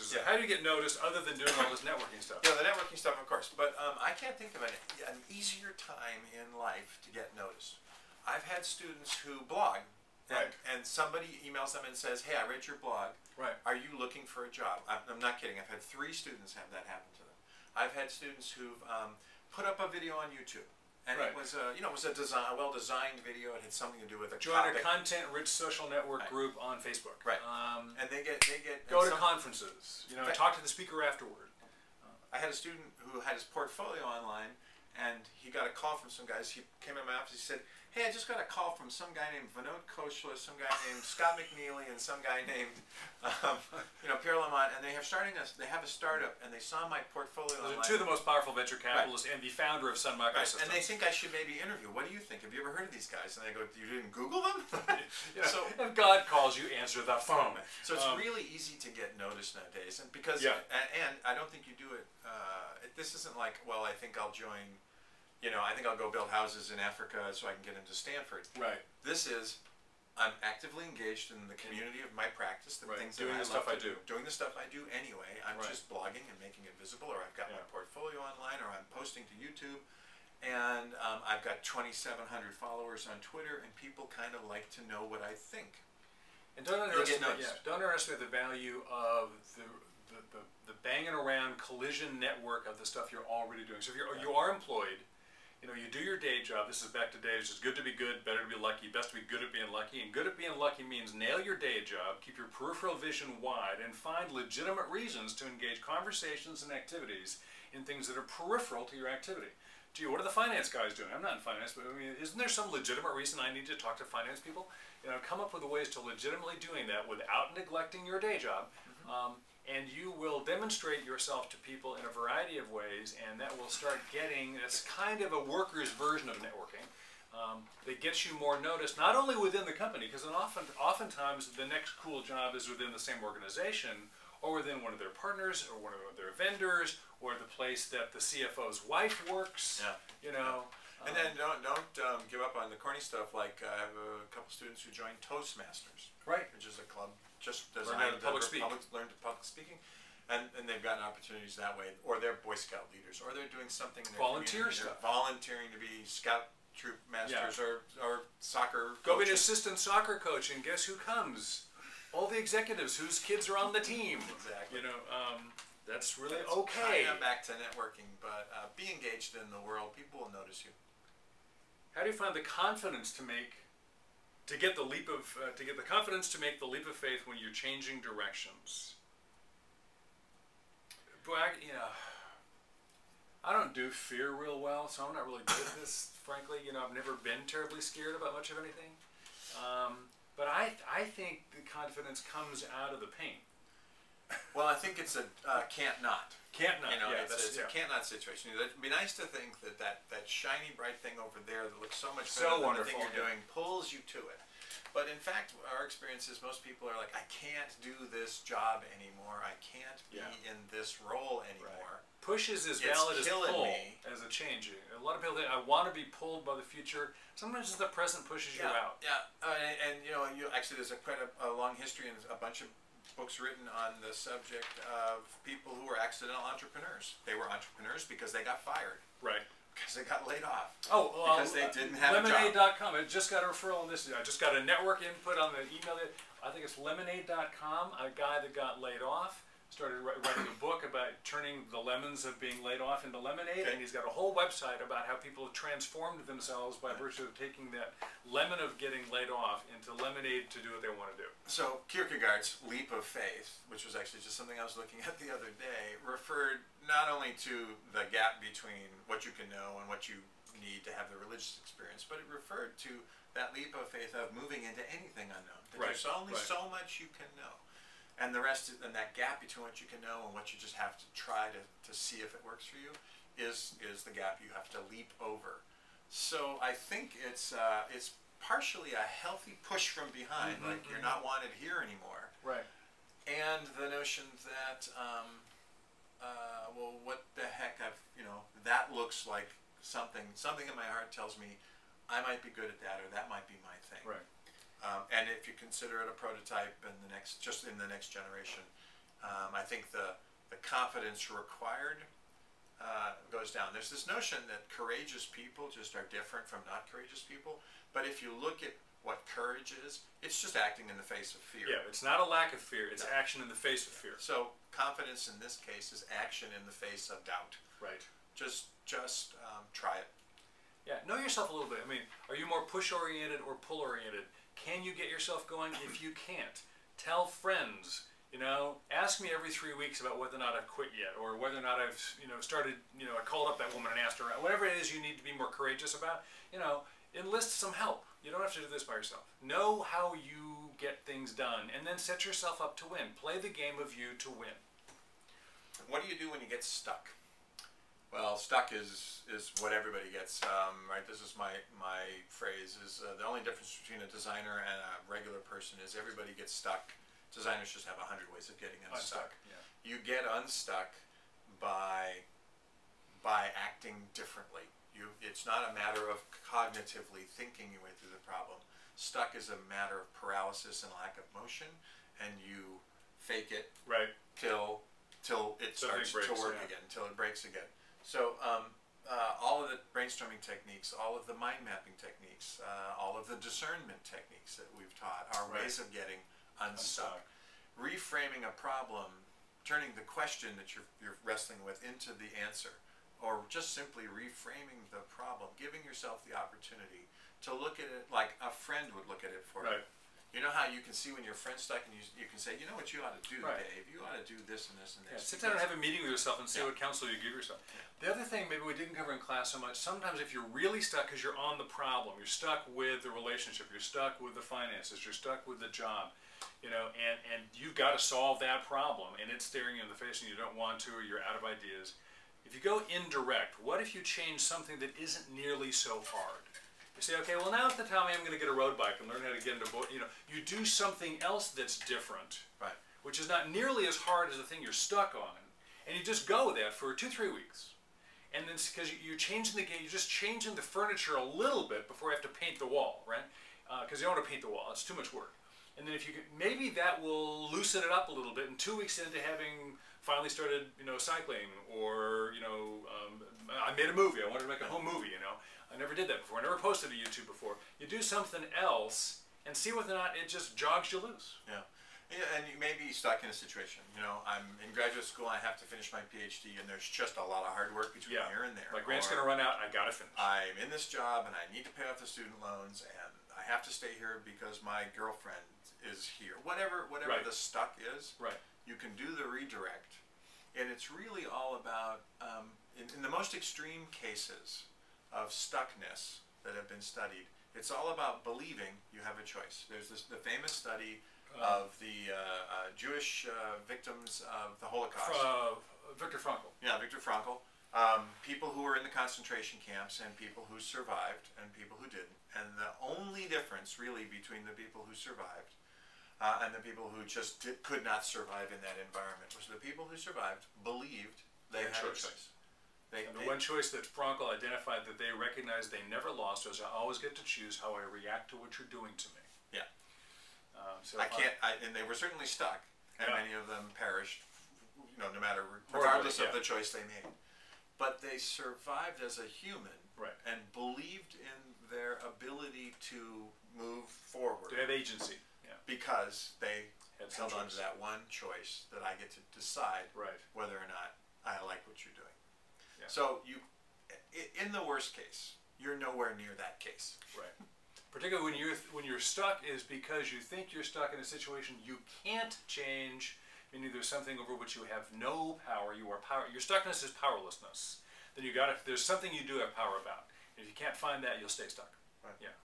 Yeah. How do you get noticed other than doing all this networking stuff? Yeah, the networking stuff, of course. But I can't think of an easier time in life to get noticed. I've had students who blog, and somebody emails them and says, "Hey, I read your blog. Right. Are you looking for a job?" I'm not kidding. I've had 3 students have that happen to them. I've had students who've put up a video on YouTube. And it was a, it was a well-designed video. It had something to do with a join a content-rich social network group on Facebook. Right. And they get go to conferences. Talk to the speaker afterward. I had a student who had his portfolio online, and he got a call from some guys. He came in my office. He said, "Hey, I just got a call from some guy named Vinod Koshla, some guy named Scott McNeely, and some guy named Pierre Lamont, and they have a startup, and they saw my portfolio online. Those are 2 of the most powerful venture capitalists and the founder of Sun Microsystems. And they think I should maybe interview. What do you think? Have you ever heard of these guys?" And they go, "You didn't Google them?" So if God calls you, answer the phone. So it's really easy to get noticed nowadays, and because and I don't think you do it. This isn't like, well, I think I'll join. I think I'll go build houses in Africa so I can get into Stanford. Right. This is, I'm actively engaged in the community of my practice, the things that I love to do. Doing the stuff I do anyway. I'm just blogging and making it visible, or I've got my portfolio online, or I'm posting to YouTube. And I've got 2,700 followers on Twitter, and people kind of like to know what I think. And don't underestimate the value of the banging around collision network of the stuff you're already doing. So if you are employed, you do your day job. This is back to days. It's good to be good, better to be lucky, best to be good at being lucky. And good at being lucky means nail your day job, keep your peripheral vision wide, and find legitimate reasons to engage conversations and activities in things that are peripheral to your activity. Gee, what are the finance guys doing? I'm not in finance, but isn't there some legitimate reason I need to talk to finance people? Come up with ways to legitimately doing that without neglecting your day job. And you will demonstrate yourself to people in a variety of ways, and that will start getting, it's kind of a worker's version of networking that gets you more noticed, not only within the company, because oftentimes the next cool job is within the same organization, or within one of their partners, or one of their vendors, or the place that the CFO's wife works. And then don't give up on the corny stuff. Like I have a couple students who joined Toastmasters, which is a club just designed to learn public speaking, and they've gotten opportunities that way. Or they're Boy Scout leaders, or they're doing something in their community. They're volunteering to be Scout troop masters or soccer. Go be an assistant soccer coach, and guess who comes? All the executives whose kids are on the team. Exactly. That's really okay. Kind of back to networking, but be engaged in the world. People will notice you. How do you find the confidence to get the confidence to make the leap of faith when you're changing directions? Boy, I don't do fear real well, so I'm not really good at this, frankly. I've never been terribly scared about much of anything. But I think the confidence comes out of the pain. Well, I think it's a can't not. Can't not. It's a can't not situation. It'd be nice to think that shiny bright thing over there that looks so much better than the thing you're doing pulls you to it. But in fact, our experience is most people are like, I can't do this job anymore. I can't be in this role anymore. Push is as valid as pull as a change. A lot of people think, I want to be pulled by the future. Sometimes the present pushes you out. And actually there's quite a long history and a bunch of books written on the subject of people who were accidental entrepreneurs. They were entrepreneurs because they got fired. Right. Because they got laid off. Because they didn't have a job. Lemonade.com. I just got a referral on this. I just got a network input on the email. I think it's lemonade.com. A guy that got laid off started writing a book about turning the lemons of being laid off into lemonade, and he's got a whole website about how people have transformed themselves by virtue of taking that lemon of getting laid off into lemonade to do what they want to do. So Kierkegaard's leap of faith, which was actually just something I was looking at the other day, referred not only to the gap between what you can know and what you need to have the religious experience, but it referred to that leap of faith of moving into anything unknown. There's only so much you can know. And the rest, and that gap between what you can know and what you just have to try to see if it works for you, is the gap you have to leap over. So I think it's partially a healthy push from behind, like you're not wanted here anymore. Right. And the notion that, well, what the heck, that looks like something in my heart tells me I might be good at that, or that might be my thing. Right. And if you consider it a prototype in the next generation, I think the confidence required goes down. There's this notion that courageous people just are different from not courageous people. But if you look at what courage is, it's just acting in the face of fear. Yeah, it's not a lack of fear, it's action in the face of fear. So confidence in this case is action in the face of doubt. Right. Just try it. Yeah, know yourself a little bit. I mean, are you more push-oriented or pull-oriented? Can you get yourself going? If you can't, tell friends. Ask me every 3 weeks about whether or not I've quit yet, or whether or not I've, started, I called up that woman and asked her, whatever it is you need to be more courageous about, enlist some help. You don't have to do this by yourself. Know how you get things done, and then set yourself up to win. Play the game of you to win. What do you do when you get stuck? Well, stuck is what everybody gets, right? This is my phrase, is the only difference between a designer and a regular person is everybody gets stuck. Designers just have 100 ways of getting unstuck. Yeah. You get unstuck by acting differently. It's not a matter of cognitively thinking your way through the problem. Stuck is a matter of paralysis and lack of motion, and you fake it till it starts to work again, till it breaks again. So all of the brainstorming techniques, all of the mind mapping techniques, all of the discernment techniques that we've taught are ways of getting unstuck. Reframing a problem, turning the question that you're wrestling with into the answer, or just simply reframing the problem, giving yourself the opportunity to look at it like a friend would look at it for you. You know how you can see when your friend's stuck and you can say, you know what you ought to do, Dave? You ought to do this and this and this. Sit down and have a meeting with yourself and see what counsel you give yourself. The other thing maybe we didn't cover in class so much, sometimes if you're really stuck because you're on the problem, you're stuck with the relationship, you're stuck with the finances, you're stuck with the job, and you've got to solve that problem, and it's staring you in the face and you don't want to, or you're out of ideas. If you go indirect, what if you change something that isn't nearly so hard? You say, okay, well now at the time I'm going to get a road bike and learn how to get into boat. You do something else that's different, which is not nearly as hard as the thing you're stuck on, and you just go with that for 2-3 weeks. And then because you're changing the game, you're just changing the furniture a little bit before you have to paint the wall, right? Because you don't want to paint the wall; it's too much work. And then if you could, maybe that will loosen it up a little bit. And 2 weeks into having finally started, cycling, or I made a movie. I wanted to make a home movie. I never did that before. I never posted to YouTube before. You do something else and see whether or not it just jogs you loose. Yeah, and you may be stuck in a situation. I'm in graduate school. I have to finish my PhD, and there's just a lot of hard work between here and there. My grant's going to run out, and I got to finish. I'm in this job, and I need to pay off the student loans, and I have to stay here because my girlfriend is here. Whatever the stuck is, you can do the redirect, and it's really all about in the most extreme cases of stuckness that have been studied, it's all about believing you have a choice. There's the famous study of the Jewish victims of the Holocaust. Viktor Frankl. Yeah, Viktor Frankl. People who were in the concentration camps, and people who survived, and people who didn't. And the only difference really between the people who survived and the people who just could not survive in that environment was the people who survived believed they had a choice. The one choice that Frankl identified that they recognized they never lost was, I always get to choose how I react to what you're doing to me. Yeah. And they were certainly stuck, and many of them perished, regardless of the choice they made. But they survived as a human, and believed in their ability to move forward. To have agency. Because they held on to that one choice that I get to decide whether or not I like what you're doing. So in the worst case, you're nowhere near that case. Particularly when you're stuck is because you think you're stuck in a situation you can't change, meaning there's something over which you have no power. Your stuckness is powerlessness. Then there's something you do have power about. If you can't find that, you'll stay stuck. Yeah.